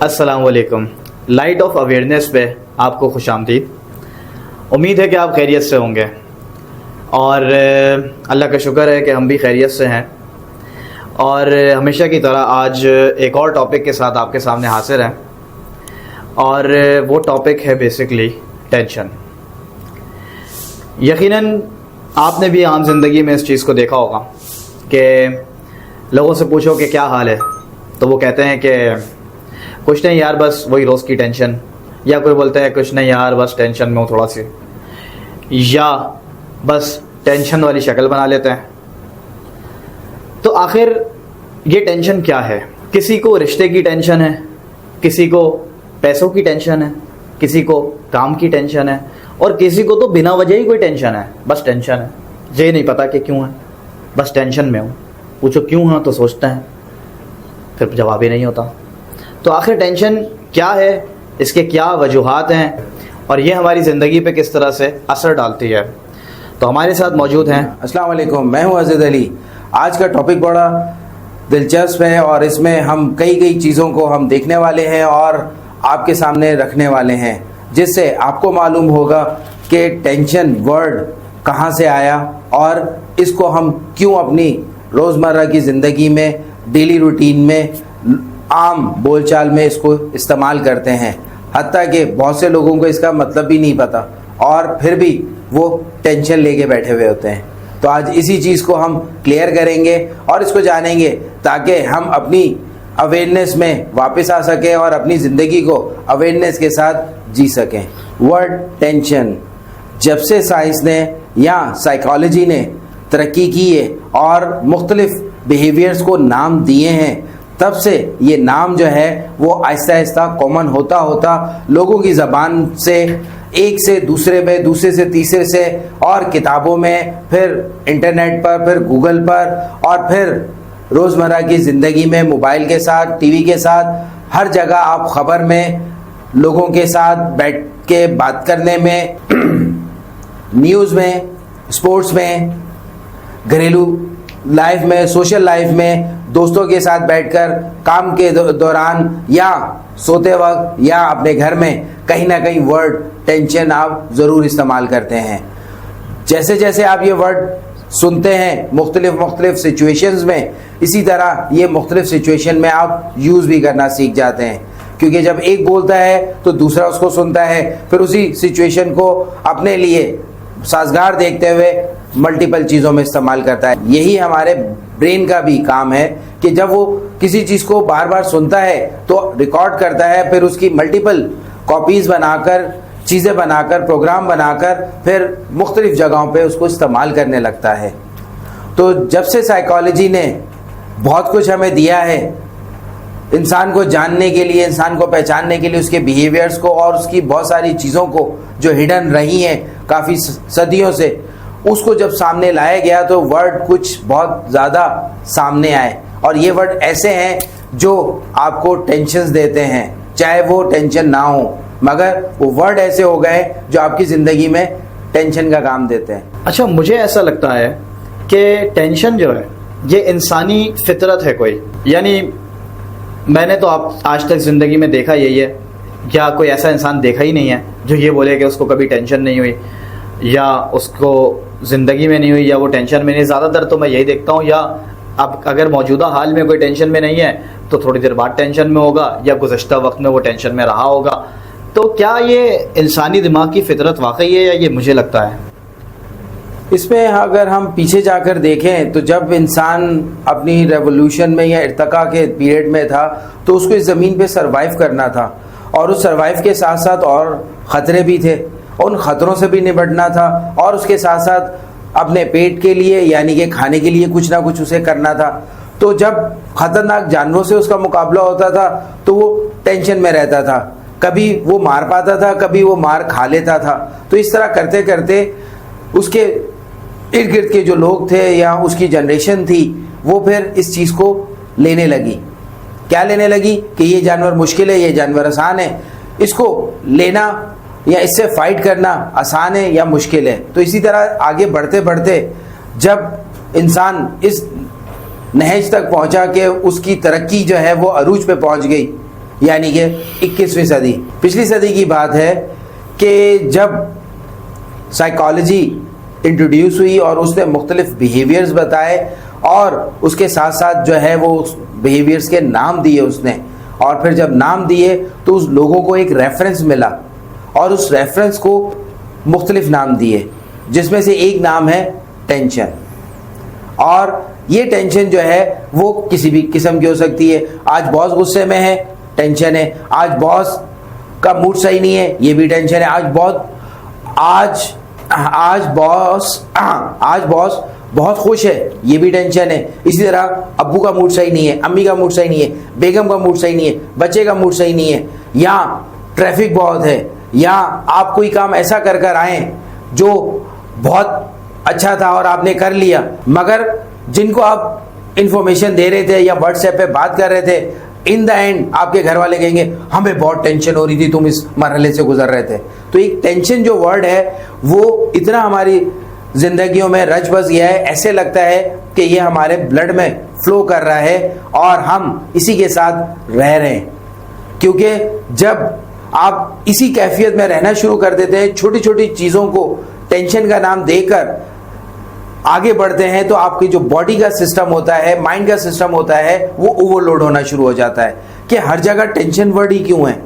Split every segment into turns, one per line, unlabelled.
अस्सलामुअलैकुम। Light of awareness पे आपको खुशामदीद। उम्मीद है कि आप खैरियत से होंगे और अल्लाह का शुक्र है कि हम भी खैरियत से हैं। और हमेशा की तरह आज एक और टॉपिक के साथ आपके सामने हाजिर हैं और वो टॉपिक है बेसिकली टेंशन। यकीनन आपने भी आम ज़िंदगी में इस चीज़ को देखा होगा कि लोगों से पूछो कि क्या हाल है तो वो कहते हैं कि कुछ नहीं यार, बस वही रोज़ की टेंशन, या कोई बोलता है कुछ नहीं यार बस टेंशन में हूँ थोड़ा सी, या बस टेंशन वाली शक्ल बना लेते हैं। तो आखिर ये टेंशन क्या है? किसी को रिश्ते की टेंशन है, किसी को पैसों की टेंशन है, किसी को काम की टेंशन है और किसी को तो बिना वजह ही कोई टेंशन है, बस टेंशन है। ये नहीं पता कि क्यों है, बस टेंशन में हूँ। पूछो क्यों है तो सोचते हैं, फिर जवाब ही नहीं होता। तो आखिर टेंशन क्या है, इसके क्या वजूहात हैं और ये हमारी ज़िंदगी पे किस तरह से असर डालती है? तो हमारे साथ मौजूद हैं।
अस्सलाम वालेकुम, मैं हूं अज़ीज़ अली। आज का टॉपिक बड़ा दिलचस्प है और इसमें हम कई चीज़ों को हम देखने वाले हैं और आपके सामने रखने वाले हैं, जिससे आपको मालूम होगा कि टेंशन वर्ड कहां से आया और इसको हम क्यों अपनी रोज़मर्रा की ज़िंदगी में, डेली रूटीन में, आम बोलचाल में इसको इस्तेमाल करते हैं। हत्ता कि बहुत से लोगों को इसका मतलब भी नहीं पता और फिर भी वो टेंशन लेके बैठे हुए होते हैं। तो आज इसी चीज़ को हम क्लियर करेंगे और इसको जानेंगे ताकि हम अपनी अवेयरनेस में वापस आ सकें और अपनी ज़िंदगी को अवेयरनेस के साथ जी सकें। वर्ड टेंशन, जब से साइंस ने या साइकोलॉजी ने तरक्की की है और मुख्तलिफ बिहेवियर्स को नाम दिए हैं, तब से ये नाम जो है वो आहिस्ता आहिस्ता कॉमन होता होता लोगों की ज़बान से एक से दूसरे में, दूसरे से तीसरे से, और किताबों में, फिर इंटरनेट पर, फिर गूगल पर, और फिर रोज़मर्रा की ज़िंदगी में मोबाइल के साथ, टीवी के साथ, हर जगह आप ख़बर में, लोगों के साथ बैठ के बात करने में, न्यूज़ में, स्पोर्ट्स में, घरेलू लाइफ में, सोशल लाइफ में, दोस्तों के साथ बैठकर, काम के दौरान या सोते वक्त या अपने घर में, कहीं ना कहीं वर्ड टेंशन आप ज़रूर इस्तेमाल करते हैं। जैसे जैसे आप ये वर्ड सुनते हैं मुख्तलिफ सिचुएशंस में, इसी तरह ये मुख्तलिफ सिचुएशन में आप यूज़ भी करना सीख जाते हैं, क्योंकि जब एक बोलता है तो दूसरा उसको सुनता है, फिर उसी सिचुएशन को अपने लिए साजगार देखते हुए मल्टीपल चीज़ों में इस्तेमाल करता है। यही हमारे ब्रेन का भी काम है कि जब वो किसी चीज़ को बार बार सुनता है तो रिकॉर्ड करता है, फिर उसकी मल्टीपल कॉपीज़ बनाकर, चीज़ें बनाकर, प्रोग्राम बनाकर, फिर मुख्तलिफ जगहों पे उसको इस्तेमाल करने लगता है। तो जब से साइकोलॉजी ने बहुत कुछ हमें दिया है इंसान को जानने के लिए, इंसान को पहचानने के लिए, उसके बिहेवियर्स को और उसकी बहुत सारी चीज़ों को जो हिडन रही हैं काफ़ी सदियों से, उसको जब सामने लाया गया तो वर्ड कुछ बहुत ज़्यादा सामने आए। और ये वर्ड ऐसे हैं जो आपको टेंशन्स देते हैं, चाहे वो टेंशन ना हो, मगर वो वर्ड ऐसे हो गए जो आपकी ज़िंदगी में टेंशन का काम देते हैं।
अच्छा, मुझे ऐसा लगता है कि टेंशन जो है ये इंसानी फितरत है कोई, यानी मैंने तो आप आज तक ज़िंदगी में देखा यही है, या कोई ऐसा इंसान देखा ही नहीं है जो ये बोले कि उसको कभी टेंशन नहीं हुई या उसको ज़िंदगी में नहीं हुई या वो टेंशन में नहीं। ज़्यादातर तो मैं यही देखता हूँ, या अब अगर मौजूदा हाल में कोई टेंशन में नहीं है तो थोड़ी देर बाद टेंशन में होगा या गुज़श्ता वक्त में वो टेंशन में रहा होगा। तो क्या ये इंसानी दिमाग की फितरत वाकई है या ये मुझे लगता है?
इसमें अगर हम पीछे जाकर देखें तो जब इंसान अपनी रेवोल्यूशन में या इर्तिका के पीरियड में था तो उसको इस ज़मीन पे सरवाइव करना था, और उस सरवाइव के साथ साथ और ख़तरे भी थे, उन ख़तरों से भी निपटना था, और उसके साथ साथ अपने पेट के लिए यानी कि खाने के लिए कुछ ना कुछ उसे करना था। तो जब ख़तरनाक जानवरों से उसका मुकाबला होता था तो वो टेंशन में रहता था, कभी वो मार पाता था, कभी वो मार खा लेता था। तो इस तरह करते करते उसके इर्द गिर्द के जो लोग थे या उसकी जनरेशन थी वो फिर इस चीज़ को लेने लगी। क्या लेने लगी कि ये जानवर मुश्किल है, ये जानवर आसान है, इसको लेना या इससे फाइट करना आसान है या मुश्किल है। तो इसी तरह आगे बढ़ते बढ़ते जब इंसान इस नहज तक पहुंचा कि उसकी तरक्की जो है वो अरूज पे पहुंच गई, यानी कि 21वीं सदी। पिछली सदी की बात है कि जब साइकोलॉजी इंट्रोड्यूस हुई और उसने मुख्तलिफ बिहेवियर्स बताए और उसके साथ साथ जो है वो बिहेवियर्स के नाम दिए उसने, और फिर जब नाम दिए तो उस लोगों को एक रेफरेंस मिला और उस रेफरेंस को मुख्तलिफ नाम दिए, जिसमें से एक नाम है टेंशन। और ये टेंशन जो है वो किसी भी किस्म की हो सकती है। आज बॉस गुस्से में है, टेंशन है। आज बॉस का मूड सही नहीं है, ये भी टेंशन है। आज बॉस बहुत खुश है, ये भी टेंशन है। इसी तरह अब्बू का मूड सही नहीं है, अम्मी का मूड सही नहीं है, बेगम का मूड सही नहीं है, बच्चे का मूड सही नहीं है, या ट्रैफिक बहुत है, या आप कोई काम ऐसा कर कर आए जो बहुत अच्छा था और आपने कर लिया, मगर जिनको आप इंफॉर्मेशन दे रहे थे या व्हाट्सएप पे बात कर रहे थे, इन द एंड आपके घर वाले कहेंगे हमें बहुत टेंशन हो रही थी, तुम इस मरहले से गुजर रहे थे। तो एक टेंशन जो वर्ड है वो इतना हमारी जिंदगियों में रच बस गया है, ऐसे लगता है कि ये हमारे ब्लड में फ्लो कर रहा है और हम इसी के साथ रह रहे हैं। क्योंकि जब आप इसी कैफियत में रहना शुरू कर देते हैं, छोटी छोटी चीज़ों को टेंशन का नाम देकर आगे बढ़ते हैं, तो आपकी जो बॉडी का सिस्टम होता है, माइंड का सिस्टम होता है, वो ओवरलोड होना शुरू हो जाता है कि हर जगह टेंशन वर्ड ही क्यों है,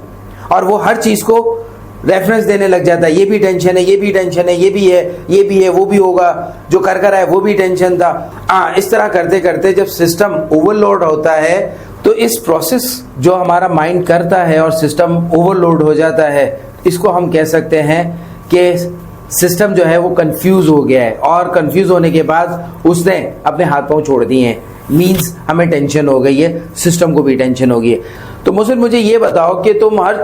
और वो हर चीज़ को रेफरेंस देने लग जाता है। ये भी टेंशन है, ये भी टेंशन है, ये भी है, ये भी है, वो भी होगा, जो कर कर आए वो भी टेंशन था। इस तरह करते करते जब सिस्टम ओवरलोड होता है तो इस प्रोसेस जो हमारा माइंड करता है और सिस्टम ओवरलोड हो जाता है, इसको हम कह सकते हैं कि सिस्टम जो है वो कंफ्यूज हो गया है, और कंफ्यूज होने के बाद उसने अपने हाथ पांव छोड़ दिए हैं। मींस हमें टेंशन हो गई है, सिस्टम को भी टेंशन हो गई है। तो मुझे ये बताओ कि तुम हर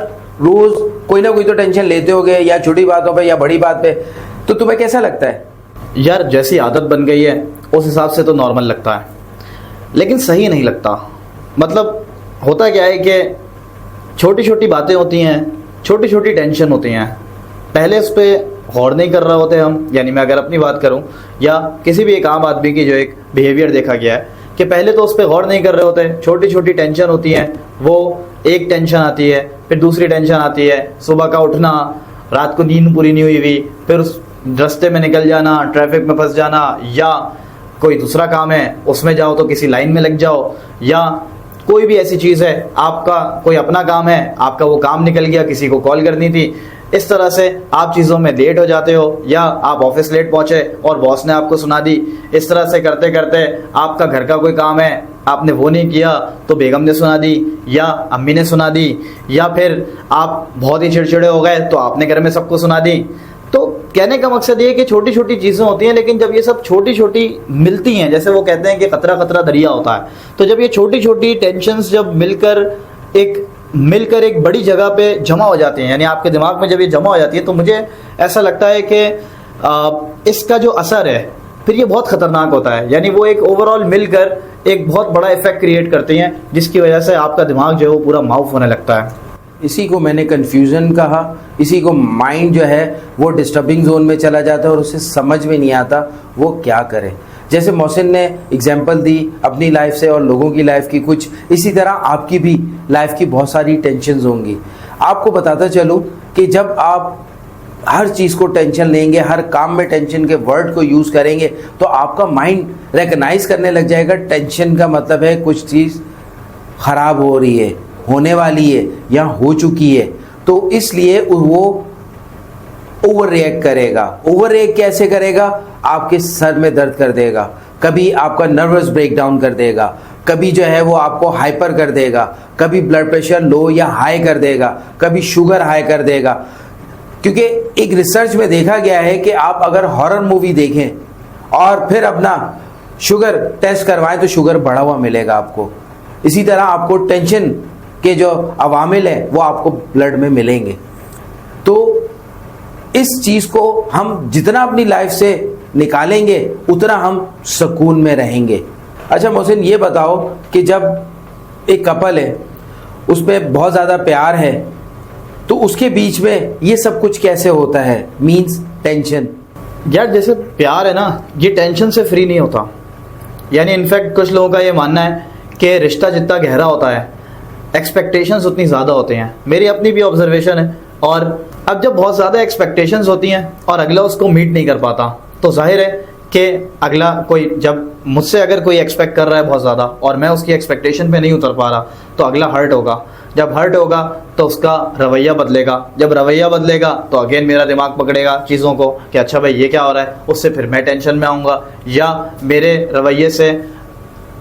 रोज कोई ना कोई तो टेंशन लेते होगे, या छोटी बातों पे या बड़ी बात पे, तो तुम्हें कैसा लगता है?
यार जैसी आदत बन गई है उस हिसाब से तो नॉर्मल लगता है, लेकिन सही नहीं लगता। मतलब होता क्या है कि छोटी छोटी बातें होती हैं, छोटी छोटी टेंशन होती हैं, पहले उस पर गौर नहीं कर रहे होते हम। यानी मैं अगर अपनी बात करूं या किसी भी एक आम आदमी की जो एक बिहेवियर देखा गया है कि पहले तो उस पर गौर नहीं कर रहे होते, छोटी छोटी टेंशन होती हैं, वो एक टेंशन आती है, फिर दूसरी टेंशन आती है, सुबह का उठना, रात को नींद पूरी नहीं हुई, फिर उस रास्ते में निकल जाना, ट्रैफिक में फंस जाना, या कोई दूसरा काम है उसमें जाओ तो किसी लाइन में लग जाओ, या कोई भी ऐसी चीज़ है, आपका कोई अपना काम है, आपका वो काम निकल गया, किसी को कॉल करनी थी, इस तरह से आप चीज़ों में लेट हो जाते हो, या आप ऑफिस लेट पहुंचे और बॉस ने आपको सुना दी। इस तरह से करते करते आपका घर का कोई काम है, आपने वो नहीं किया तो बेगम ने सुना दी या अम्मी ने सुना दी, या फिर आप बहुत ही चिड़चिड़े हो गए तो आपने घर में सबको सुना दी। तो कहने का मकसद ये है कि छोटी छोटी चीज़ें होती हैं, लेकिन जब ये सब छोटी छोटी मिलती हैं, जैसे वो कहते हैं कि कतरा कतरा दरिया होता है, तो जब ये छोटी छोटी टेंशन्स जब मिलकर एक बड़ी जगह पे जमा हो जाती हैं, यानी आपके दिमाग में जब ये जमा हो जाती है, तो मुझे ऐसा लगता है कि इसका जो असर है फिर ये बहुत खतरनाक होता है। यानी वो एक ओवरऑल मिलकर एक बहुत बड़ा इफेक्ट क्रिएट करती हैं, जिसकी वजह से आपका दिमाग जो है वो पूरा माउफ होने लगता है।
इसी को मैंने कन्फ्यूज़न कहा, इसी को माइंड जो है वो डिस्टर्बिंग जोन में चला जाता है और उसे समझ में नहीं आता वो क्या करे। जैसे मोहसिन ने एग्जाम्पल दी अपनी लाइफ से और लोगों की लाइफ की कुछ, इसी तरह आपकी भी लाइफ की बहुत सारी टेंशन्स होंगी। आपको बताता चलूँ कि जब आप हर चीज़ को टेंशन लेंगे, हर काम में टेंशन के वर्ड को यूज़ करेंगे, तो आपका माइंड रिकग्नाइज करने लग जाएगा टेंशन का मतलब है कुछ चीज़ ख़राब हो रही है, होने वाली है या हो चुकी है। तो इसलिए वो ओवर रिएक्ट करेगा। ओवर रिएक्ट कैसे करेगा? आपके सर में दर्द कर देगा, कभी आपका नर्वस ब्रेकडाउन कर देगा, कभी जो है वो आपको हाइपर कर देगा, कभी ब्लड प्रेशर लो या हाई कर देगा, कभी शुगर हाई कर देगा। क्योंकि एक रिसर्च में देखा गया है कि आप अगर हॉरर मूवी देखें और फिर अपना शुगर टेस्ट करवाएं तो शुगर बढ़ा हुआ मिलेगा आपको। इसी तरह आपको टेंशन के जो अवामिल है वो आपको ब्लड में मिलेंगे। तो इस चीज़ को हम जितना अपनी लाइफ से निकालेंगे उतना हम सुकून में रहेंगे। अच्छा मोहसिन, ये बताओ कि जब एक कपल है, उसमें बहुत ज़्यादा प्यार है, तो उसके बीच में ये सब कुछ कैसे होता है? Means tension.
यार जैसे प्यार है ना, ये टेंशन से फ्री नहीं होता। यानी इनफैक्ट कुछ लोगों का ये मानना है कि रिश्ता जितना गहरा होता है, एक्सपेक्टेशंस उतनी ज़्यादा होती हैं, मेरी अपनी भी ऑब्जर्वेशन है। और अब जब बहुत ज़्यादा एक्सपेक्टेशंस होती हैं और अगला उसको मीट नहीं कर पाता, तो जाहिर है कि अगला कोई, जब मुझसे अगर कोई एक्सपेक्ट कर रहा है बहुत ज़्यादा और मैं उसकी एक्सपेक्टेशन पे नहीं उतर पा रहा, तो अगला हर्ट होगा। जब हर्ट होगा तो उसका रवैया बदलेगा, जब रवैया बदलेगा तो अगेन मेरा दिमाग पकड़ेगा चीज़ों को कि अच्छा भाई ये क्या हो रहा है, उससे फिर मैं टेंशन में आऊँगा, या मेरे रवैये से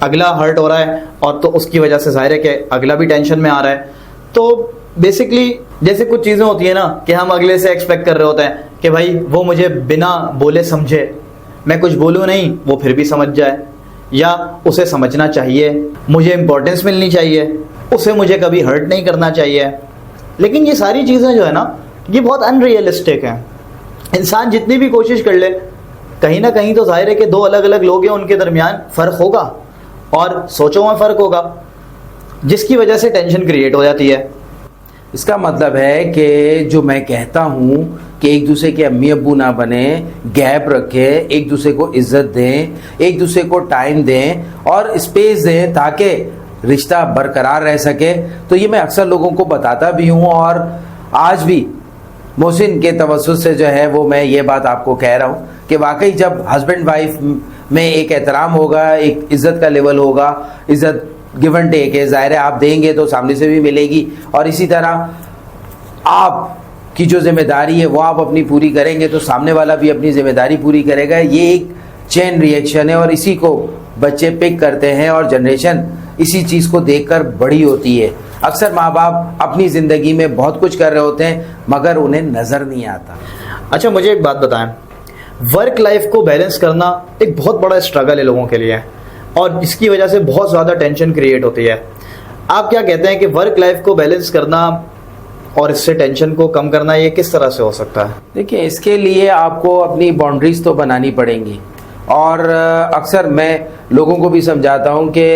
अगला हर्ट हो रहा है और तो उसकी वजह से जाहिर है कि अगला भी टेंशन में आ रहा है। तो बेसिकली जैसे कुछ चीज़ें होती है ना कि हम अगले से एक्सपेक्ट कर रहे होते हैं कि भाई वो मुझे बिना बोले समझे, मैं कुछ बोलूँ नहीं वो फिर भी समझ जाए, या उसे समझना चाहिए, मुझे इंपॉर्टेंस मिलनी चाहिए, उसे मुझे कभी हर्ट नहीं करना चाहिए। लेकिन ये सारी चीज़ें जो है ना, ये बहुत अनरियलिस्टिक हैं। इंसान जितनी भी कोशिश कर ले, कहीं ना कहीं तो जाहिर है कि दो अलग अलग लोग हैं, उनके दरमियान फ़र्क होगा और सोचों में फ़र्क होगा, जिसकी वजह से टेंशन क्रिएट हो जाती है।
इसका मतलब है कि जो मैं कहता हूँ कि एक दूसरे के अम्मी अब्बू ना बने, गैप रखें, एक दूसरे को इज्जत दें, एक दूसरे को टाइम दें और स्पेस दें ताकि रिश्ता बरकरार रह सके। तो ये मैं अक्सर लोगों को बताता भी हूँ और आज भी मोहसिन के तवज्जुह से जो है वो मैं ये बात आपको कह रहा हूँ कि वाकई जब हस्बैंड वाइफ में एक एहतराम होगा, एक इज़्ज़त का लेवल होगा, इज़्ज़त गिव एंड टेक है, ज़ाहिर है आप देंगे तो सामने से भी मिलेगी, और इसी तरह आप की जो जिम्मेदारी है वो आप अपनी पूरी करेंगे तो सामने वाला भी अपनी जिम्मेदारी पूरी करेगा। ये एक चेन रिएक्शन है और इसी को बच्चे पिक करते हैं और जनरेशन इसी चीज़ को देखकर बड़ी होती है। अक्सर माँ बाप अपनी ज़िंदगी में बहुत कुछ कर रहे होते हैं मगर उन्हें नज़र नहीं आता।
अच्छा मुझे एक बात बताएं, वर्क लाइफ को बैलेंस करना एक बहुत बड़ा स्ट्रगल है लोगों के लिए और इसकी वजह से बहुत ज़्यादा टेंशन क्रिएट होती है। आप क्या कहते हैं कि वर्क लाइफ को बैलेंस करना और इससे टेंशन को कम करना ये किस तरह से हो सकता है?
देखिए, इसके लिए आपको अपनी बाउंड्रीज तो बनानी पड़ेंगी और अक्सर मैं लोगों को भी समझाता हूँ कि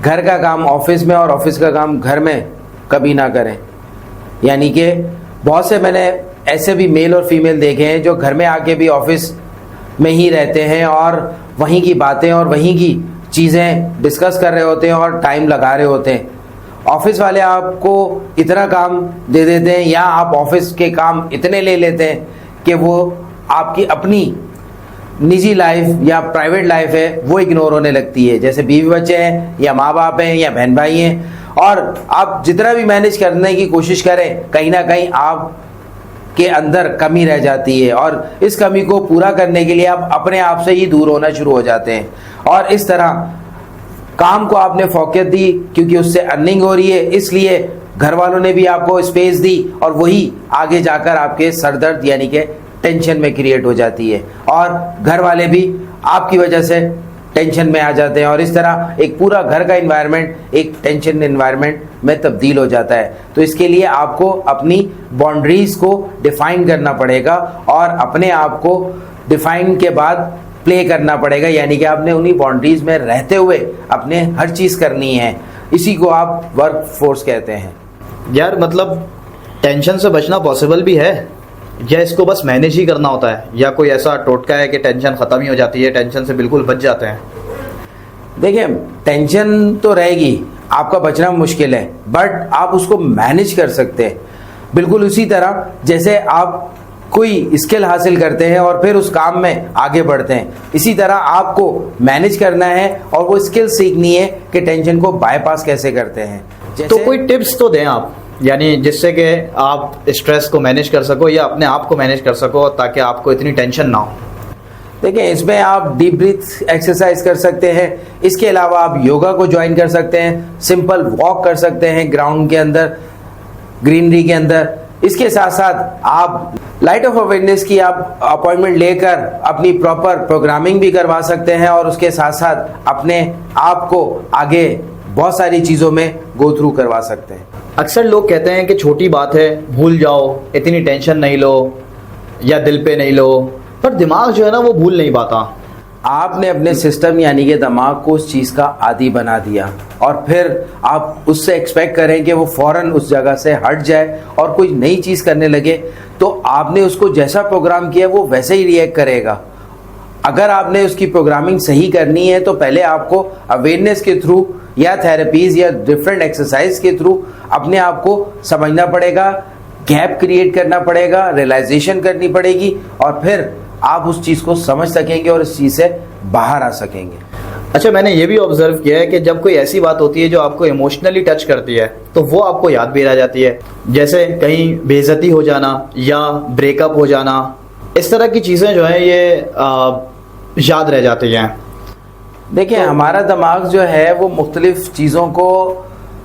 घर का काम ऑफिस में और ऑफिस का काम घर में कभी ना करें। यानी कि बहुत से मैंने ऐसे भी मेल और फीमेल देखे हैं जो घर में आके भी ऑफिस में ही रहते हैं और वहीं की बातें और वहीं की चीज़ें डिस्कस कर रहे होते हैं और टाइम लगा रहे होते हैं। ऑफिस वाले आपको इतना काम दे देते हैं या आप ऑफिस के काम इतने ले लेते हैं कि वो आपकी अपनी निजी लाइफ या प्राइवेट लाइफ है वो इग्नोर होने लगती है। जैसे बीवी बच्चे हैं या माँ बाप हैं या बहन भाई हैं, और आप जितना भी मैनेज करने की कोशिश करें कहीं ना कहीं आप के अंदर कमी रह जाती है और इस कमी को पूरा करने के लिए आप अपने आप से ही दूर होना शुरू हो जाते हैं। और इस तरह काम को आपने फोकस दी क्योंकि उससे अर्निंग हो रही है, इसलिए घर वालों ने भी आपको स्पेस दी और वही आगे जाकर आपके सरदर्द यानी कि टेंशन में क्रिएट हो जाती है और घर वाले भी आपकी वजह से टेंशन में आ जाते हैं और इस तरह एक पूरा घर का एनवायरनमेंट एक टेंशन एनवायरनमेंट में तब्दील हो जाता है। तो इसके लिए आपको अपनी बाउंड्रीज को डिफाइन करना पड़ेगा और अपने आप को डिफाइन के बाद प्ले करना पड़ेगा, यानी कि आपने उन्हीं बाउंड्रीज में रहते हुए अपने हर चीज़ करनी है। इसी को आप वर्क फोर्स कहते हैं।
यार मतलब टेंशन से बचना पॉसिबल भी है या इसको बस मैनेज ही करना होता है, या कोई ऐसा टोटका है कि टेंशन ख़त्म ही हो जाती है, टेंशन से बिल्कुल बच जाते हैं?
देखिए, टेंशन तो रहेगी, आपका बचना मुश्किल है, बट आप उसको मैनेज कर सकते हैं। बिल्कुल उसी तरह जैसे आप कोई स्किल हासिल करते हैं और फिर उस काम में आगे बढ़ते हैं, इसी तरह आपको मैनेज करना है और वो स्किल सीखनी है कि टेंशन को बाईपास कैसे करते हैं।
तो कोई टिप्स तो दें आप, यानी जिससे कि आप स्ट्रेस को मैनेज कर सको या अपने आप को मैनेज कर सको ताकि आपको इतनी टेंशन ना हो।
देखिए, इसमें आप डीप ब्रीथ एक्सरसाइज कर सकते हैं, इसके अलावा आप योगा को ज्वाइन कर सकते हैं, सिंपल वॉक कर सकते हैं ग्राउंड के अंदर, ग्रीनरी के अंदर। इसके साथ साथ आप लाइट ऑफ अवेयरनेस की आप अपॉइंटमेंट लेकर अपनी प्रॉपर प्रोग्रामिंग भी करवा सकते हैं और उसके साथ साथ अपने आप को आगे बहुत सारी चीज़ों में गो थ्रू करवा सकते हैं।
अक्सर लोग कहते हैं कि छोटी बात है, भूल जाओ, इतनी टेंशन नहीं लो या दिल पे नहीं लो, पर दिमाग जो है ना वो भूल नहीं पाता।
आपने अपने सिस्टम यानी कि दिमाग को उस चीज़ का आदी बना दिया और फिर आप उससे एक्सपेक्ट करें कि वो फ़ौरन उस जगह से हट जाए और कोई नई चीज़ करने लगे, तो आपने उसको जैसा प्रोग्राम किया वो वैसे ही रिएक्ट करेगा। अगर आपने उसकी प्रोग्रामिंग सही करनी है तो पहले आपको अवेयरनेस के थ्रू या थेरेपीज या डिफरेंट एक्सरसाइज के थ्रू अपने आप को समझना पड़ेगा, गैप क्रिएट करना पड़ेगा, रियलाइजेशन करनी पड़ेगी और फिर आप उस चीज को समझ सकेंगे और इस चीज से बाहर आ सकेंगे।
अच्छा, मैंने ये भी ऑब्जर्व किया है कि जब कोई ऐसी बात होती है जो आपको इमोशनली टच करती है तो वो आपको याद भी रह जाती है, जैसे कहीं बेइज्जती हो जाना या ब्रेकअप हो जाना, इस तरह की चीजें जो है ये याद रह जाती हैं।
देखिए, हमारा दिमाग जो है वो मुख्तलिफ चीज़ों को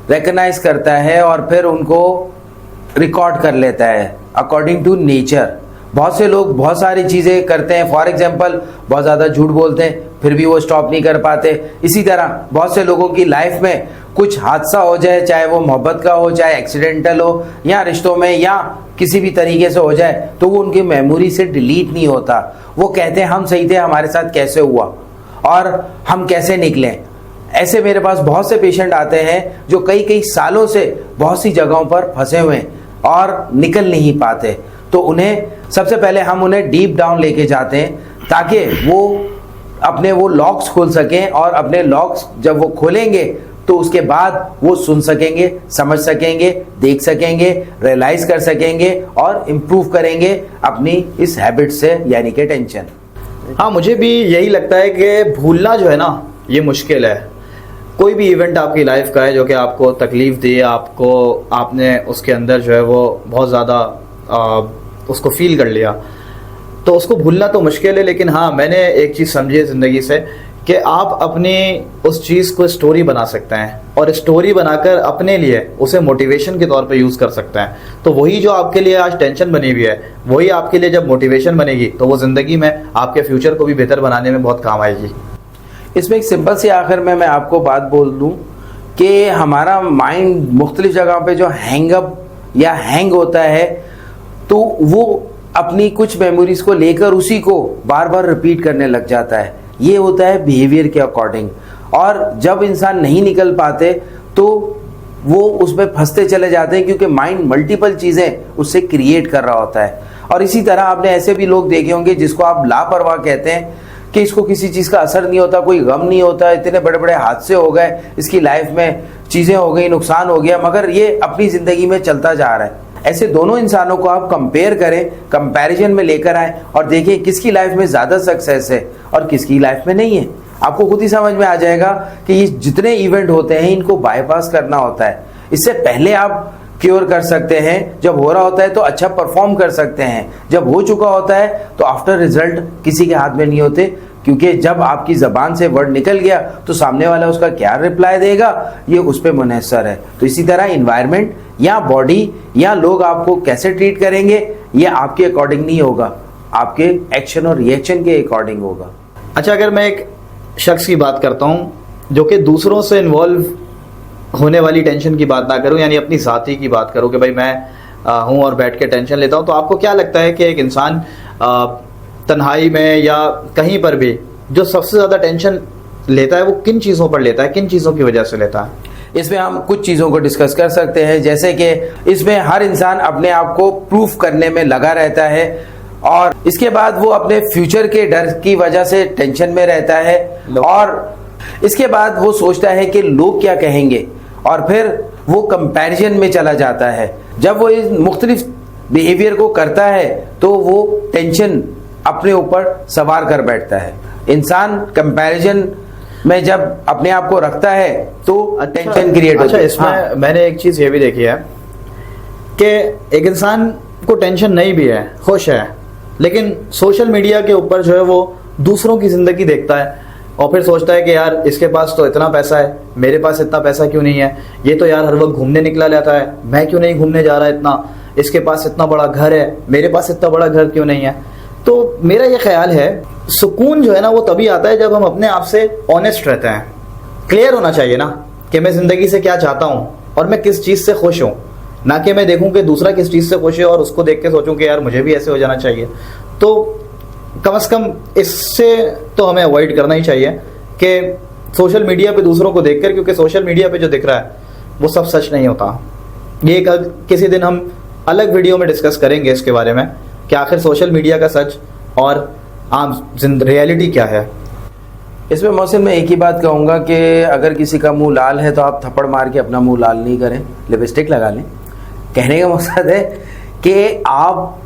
रिकग्नाइज करता है और फिर उनको रिकॉर्ड कर लेता है अकॉर्डिंग टू नेचर। बहुत से लोग बहुत सारी चीज़ें करते हैं, फॉर एग्जांपल बहुत ज़्यादा झूठ बोलते हैं फिर भी वो स्टॉप नहीं कर पाते। इसी तरह बहुत से लोगों की लाइफ में कुछ हादसा हो जाए, चाहे वो मोहब्बत का हो, चाहे एक्सीडेंटल हो या रिश्तों में या किसी भी तरीके से हो जाए, तो वो उनकी मेमोरी से डिलीट नहीं होता। वो कहते हैं हम सही थे, हमारे साथ कैसे हुआ और हम कैसे निकले। ऐसे मेरे पास बहुत से पेशेंट आते हैं जो कई कई सालों से बहुत सी जगहों पर फंसे हुए हैं और निकल नहीं पाते। तो उन्हें सबसे पहले हम उन्हें डीप डाउन लेके जाते हैं ताकि वो अपने वो लॉक्स खोल सकें और अपने लॉक्स जब वो खोलेंगे तो उसके बाद वो सुन सकेंगे, समझ सकेंगे, देख सकेंगे, रियलाइज कर सकेंगे और इम्प्रूव करेंगे अपनी इस हैबिट से, यानी कि टेंशन।
हाँ, मुझे भी यही लगता है कि भूलना जो है ना ये मुश्किल है। कोई भी इवेंट आपकी लाइफ का है जो कि आपको तकलीफ दी, आपने उसके अंदर जो है वो बहुत ज़्यादा उसको फील कर लिया, तो उसको भूलना तो मुश्किल है। लेकिन हाँ, मैंने एक चीज़ समझी है ज़िंदगी से कि आप अपनी उस चीज़ को स्टोरी बना सकते हैं और स्टोरी बनाकर अपने लिए उसे मोटिवेशन के तौर पे यूज़ कर सकते हैं। तो वही जो आपके लिए आज टेंशन बनी हुई है, वही आपके लिए जब मोटिवेशन बनेगी तो वो ज़िंदगी में आपके फ्यूचर को भी बेहतर बनाने में बहुत काम आएगी।
इसमें एक सिंपल सी आखिर में मैं आपको बात बोल दूं कि हमारा माइंड मुख्तलिफ जगह पे जो हैंगअप या हैंग होता है तो वो अपनी कुछ मेमोरीज को लेकर उसी को बार बार रिपीट करने लग जाता है। ये होता है बिहेवियर के अकॉर्डिंग, और जब इंसान नहीं निकल पाते तो वो उसमें फंसते चले जाते हैं क्योंकि माइंड मल्टीपल चीज़ें उससे क्रिएट कर रहा होता है। और इसी तरह आपने ऐसे भी लोग देखे होंगे जिसको आप लापरवाह कहते हैं कि इसको किसी चीज़ का असर नहीं होता, कोई गम नहीं होता, इतने बड़े बड़े हादसे हो गए, इसकी लाइफ में चीज़ें हो गई, नुकसान हो गया, मगर ये अपनी ज़िंदगी में चलता जा रहा है। ऐसे दोनों इंसानों को आप कंपेयर करें, कंपैरिजन में लेकर आए और देखें किसकी लाइफ में ज़्यादा सक्सेस है और किसकी लाइफ में नहीं है। आपको खुद ही समझ में आ जाएगा कि ये जितने इवेंट होते हैं इनको बाईपास करना होता है। इससे पहले आप क्योर कर सकते हैं, जब हो रहा होता है तो अच्छा परफॉर्म कर सकते हैं, जब हो चुका होता है तो आफ्टर रिजल्ट किसी के हाथ में नहीं होते, क्योंकि जब आपकी ज़बान से वर्ड निकल गया तो सामने वाला उसका क्या रिप्लाई देगा ये उस पर मुनहसर है। तो इसी तरह इन्वायरमेंट या बॉडी या लोग आपको कैसे ट्रीट करेंगे ये आपके अकॉर्डिंग नहीं होगा, आपके एक्शन और रिएक्शन के अकॉर्डिंग होगा।
अच्छा, अगर मैं एक शख्स की बात करता हूँ जो कि दूसरों से इन्वॉल्व होने वाली टेंशन की बात ना करूँ, यानी अपनी साथी की बात करूँ कि भाई मैं हूँ और बैठ के टेंशन लेता हूँ, तो आपको क्या लगता है कि एक इंसान तन्हाई में या कहीं पर भी जो सबसे ज़्यादा टेंशन लेता है वो किन चीज़ों पर लेता है, किन चीज़ों की वजह से लेता है?
इसमें हम कुछ चीज़ों को डिस्कस कर सकते हैं, जैसे कि इसमें हर इंसान अपने आप को प्रूफ करने में लगा रहता है और इसके बाद वो अपने फ्यूचर के डर की वजह से टेंशन में रहता है और इसके बाद वो सोचता है कि लोग क्या कहेंगे और फिर वो कंपैरिजन में चला जाता है। जब वो इस मुख्तलिफ बिहेवियर को करता है तो वो टेंशन अपने ऊपर सवार कर बैठता है। इंसान कंपैरिजन में जब अपने आप को रखता है तो टेंशन क्रिएट होती है।
इसमें मैंने एक चीज़ ये भी देखी है कि एक इंसान को टेंशन नहीं भी है, खुश है, लेकिन सोशल मीडिया के ऊपर जो है वो दूसरों की ज़िंदगी देखता है और फिर सोचता है कि यार इसके पास तो इतना पैसा है, मेरे पास इतना पैसा क्यों नहीं है, ये तो यार हर वक्त घूमने निकला रहता है, मैं क्यों नहीं घूमने जा रहा इतना, इसके पास इतना बड़ा घर है, मेरे पास इतना बड़ा घर क्यों नहीं है। तो मेरा ये ख्याल है सुकून जो है ना वो तभी आता है जब हम अपने आप से ऑनेस्ट रहते हैं। क्लियर होना चाहिए ना कि मैं ज़िंदगी से क्या चाहता हूँ और मैं किस चीज़ से खुश हूँ, ना कि मैं देखूँ कि दूसरा किस चीज़ से खुश है और उसको देख के सोचूँ कि यार मुझे भी ऐसे हो जाना चाहिए। तो कम से कम इससे तो हमें अवॉइड करना ही चाहिए कि सोशल मीडिया पे दूसरों को देखकर, क्योंकि सोशल मीडिया पे जो दिख रहा है वो सब सच नहीं होता। ये किसी दिन हम अलग वीडियो में डिस्कस करेंगे इसके बारे में कि आखिर सोशल मीडिया का सच और आम रियलिटी क्या है?
इसमें मोहसिन मैं एक ही बात कहूँगा कि अगर किसी का मुंह लाल है तो आप थप्पड़ मार के अपना मुंह लाल नहीं करें, लिपस्टिक लगा लें। कहने का मकसद है कि आप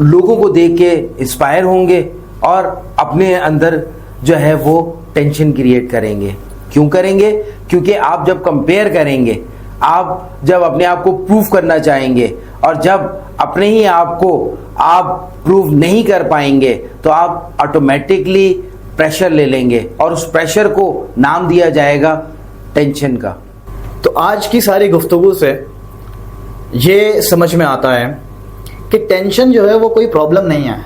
लोगों को देख के इंस्पायर होंगे और अपने अंदर जो है वो टेंशन क्रिएट करेंगे। क्यों करेंगे? क्योंकि आप जब कंपेयर करेंगे, आप जब अपने आप को प्रूव करना चाहेंगे और जब अपने ही आप को आप प्रूव नहीं कर पाएंगे तो आप ऑटोमेटिकली प्रेशर ले लेंगे और उस प्रेशर को नाम दिया जाएगा टेंशन का।
तो आज की सारी गुफ्तगू से ये समझ में आता है कि टेंशन जो है वो कोई प्रॉब्लम नहीं है,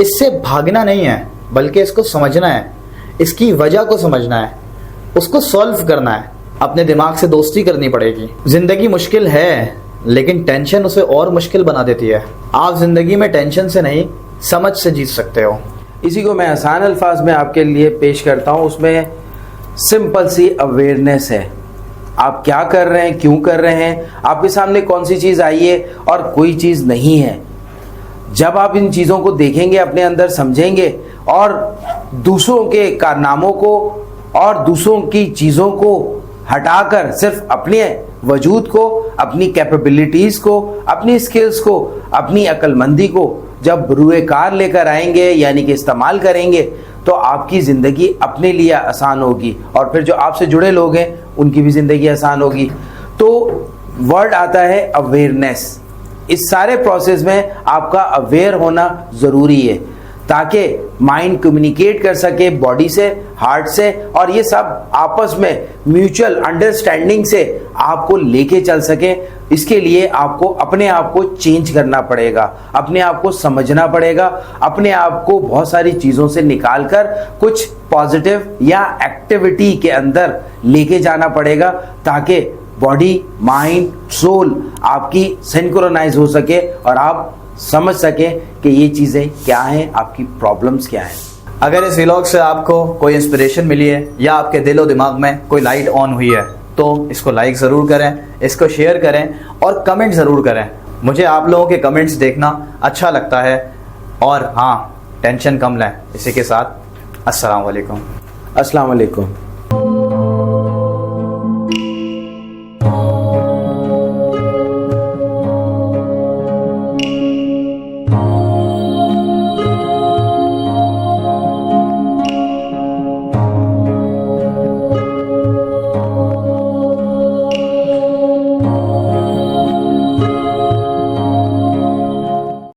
इससे भागना नहीं है, बल्कि इसको समझना है, इसकी वजह को समझना है, उसको सॉल्व करना है, अपने दिमाग से दोस्ती करनी पड़ेगी। जिंदगी मुश्किल है लेकिन टेंशन उसे और मुश्किल बना देती है। आप जिंदगी में टेंशन से नहीं, समझ से जीत सकते हो।
इसी को मैं आसान अल्फाज में आपके लिए पेश करता हूं। उसमें सिंपल सी अवेयरनेस है। आप क्या कर रहे हैं, क्यों कर रहे हैं, आपके सामने कौन सी चीज आई है और कोई चीज नहीं है। जब आप इन चीजों को देखेंगे, अपने अंदर समझेंगे और दूसरों के कारनामों को और दूसरों की चीजों को हटाकर सिर्फ अपने वजूद को, अपनी कैपेबिलिटीज को, अपनी स्किल्स को, अपनी अक्लमंदी को जब रूए कार लेकर आएंगे यानी कि इस्तेमाल करेंगे तो आपकी ज़िंदगी अपने लिए आसान होगी और फिर जो आपसे जुड़े लोग हैं उनकी भी ज़िंदगी आसान होगी। तो वर्ड आता है अवेयरनेस। इस सारे प्रोसेस में आपका अवेयर होना ज़रूरी है ताकि माइंड कम्युनिकेट कर सके बॉडी से, हार्ट से, और ये सब आपस में म्यूचुअल अंडरस्टैंडिंग से आपको लेके चल सके। इसके लिए आपको अपने आप को चेंज करना पड़ेगा, अपने आप को समझना पड़ेगा, अपने आप को बहुत सारी चीज़ों से निकालकर कुछ पॉजिटिव या एक्टिविटी के अंदर लेके जाना पड़ेगा ताकि बॉडी, माइंड, सोल आपकी सिंक्रोनाइज हो सके और आप समझ सके कि ये चीज़ें क्या हैं, आपकी प्रॉब्लम्स क्या हैं।
अगर इस व्लॉग से आपको कोई इंस्पिरेशन मिली है या आपके दिलो दिमाग में कोई लाइट ऑन हुई है तो इसको लाइक ज़रूर करें, इसको शेयर करें और कमेंट ज़रूर करें। मुझे आप लोगों के कमेंट्स देखना अच्छा लगता है। और हाँ, टेंशन कम लें। इसी के साथ अस्सलाम वालेकुम।
अस्सलाम वालेकुम।